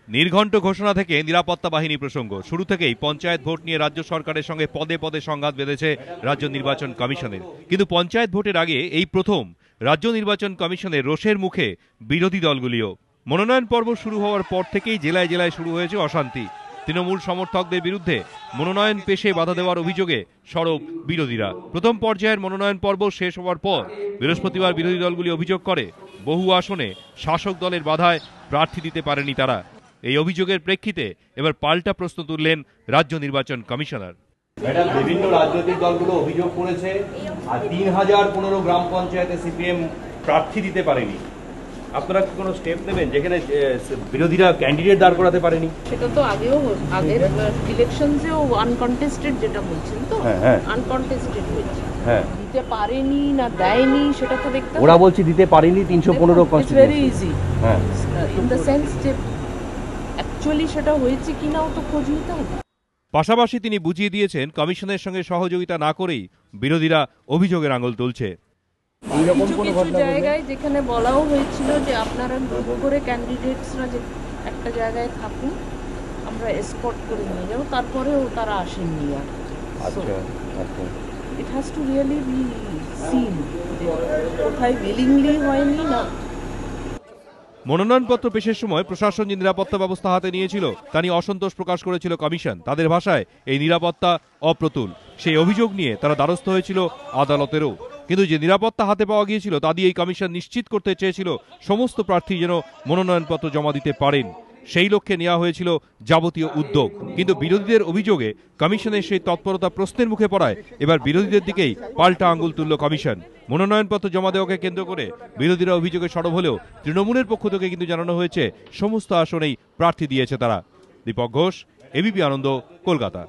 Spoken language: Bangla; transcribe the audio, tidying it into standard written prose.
নির্ঘণ্ট ঘোষণা থেকে নিরাপত্তা বাহিনী প্রসঙ্গ শুরু থেকেই পঞ্চায়েত ভোট নিয়ে রাজ্য সরকারের সঙ্গে পদে পদে সংঘাত বেঁধেছে রাজ্য নির্বাচন কমিশনের। কিন্তু পঞ্চায়েত ভোটের আগে এই প্রথম রাজ্য নির্বাচন কমিশনের রোষের মুখে বিরোধী দলগুলিও। মনোনয়ন পর্ব শুরু হওয়ার পর থেকেই জেলায় জেলায় শুরু হয়েছে অশান্তি। তৃণমূল সমর্থকদের বিরুদ্ধে মনোনয়ন পেশে বাধা দেওয়ার অভিযোগে সরব বিরোধীরা। প্রথম পর্যায়ের মনোনয়ন পর্ব শেষ হওয়ার পর বৃহস্পতিবার বিরোধী দলগুলি অভিযোগ করে বহু আসনে শাসক দলের বাধায় প্রার্থী দিতে পারেনি তারা। এই অভিযোগের প্রেক্ষিতে এবার পাল্টা প্রশ্ন তুললেন রাজ্য নির্বাচন কমিশনার। ম্যাডাম, বিভিন্ন রাজনৈতিক দলগুলো অভিযোগ করেছে আর 3015 গ্রাম পঞ্চায়েতে সিপিএম প্রার্থী দিতে পারেনি। আপনারা কি কোনো স্টেপ নেবেন যেখানে বিরোধীরা ক্যান্ডিডেট দাঁড় করাতে পারেনি? সেটা তো আগের ইলেকশনসেও আনকন্টেস্টেড যেটা বলছেন তো, আনকন্টেস্টেড হয়েছে। হ্যাঁ, দিতে পারেনি না দেয়নি সেটা তো দেখতে ওরা বলছে দিতে পারেনি 315 কনস্টিটিউয়েন্সি। ভেরি ইজি, হ্যাঁ, ইন দ্য সেন্স যে অ্যাকচুয়ালি সেটা হয়েছে কিনাও তো খোঁজ নিতে হবে। পাশাপাশি তিনি বুঝিয়ে দিয়েছেন কমিশনের সঙ্গে সহযোগিতা না করেই বিরোধীরা অভিযোগের আঙুল তুলছে। কিছু জায়গায় যেখানে বলাও হয়েছিল যে আপনারা গ্রুপ করে ক্যান্ডিডেটসরা যে একটা জায়গায় থাকুন, আমরা এসকর্ট করে নিয়ে যাবো, তারপরেও তারা আসেননি। আর it has to really be seen যে কোথায় উইলিংলি হয়নি না। মনোনয়নপত্র পেশের সময় প্রশাসন যে নিরাপত্তা ব্যবস্থা হাতে নিয়েছিল তা নিয়ে অসন্তোষ প্রকাশ করেছিল কমিশন। তাদের ভাষায় এই নিরাপত্তা অপ্রতুল। সেই অভিযোগ নিয়ে তারা দ্বারস্থ হয়েছিল আদালতেরও। কিন্তু যে নিরাপত্তা হাতে পাওয়া গিয়েছিল তা দিয়ে এই কমিশন নিশ্চিত করতে চেয়েছিল সমস্ত প্রার্থী যেন মনোনয়নপত্র জমা দিতে পারেন। সেই লক্ষ্যে নেওয়া হয়েছিল যাবতীয় উদ্যোগ। কিন্তু বিরোধীদের অভিযোগে কমিশনের সেই তৎপরতা প্রশ্নের মুখে পড়ায় এবার বিরোধীদের দিকেই পাল্টা আঙুল তুলল কমিশন। মনোনয়নপত্র জমা দেওয়াকে কেন্দ্র করে বিরোধীরা অভিযোগে সরব হলেও তৃণমূলের পক্ষ থেকে কিন্তু জানানো হয়েছে সমস্ত আসনেই প্রার্থী দিয়েছে তারা। দীপক ঘোষ, এবিপি আনন্দ, কলকাতা।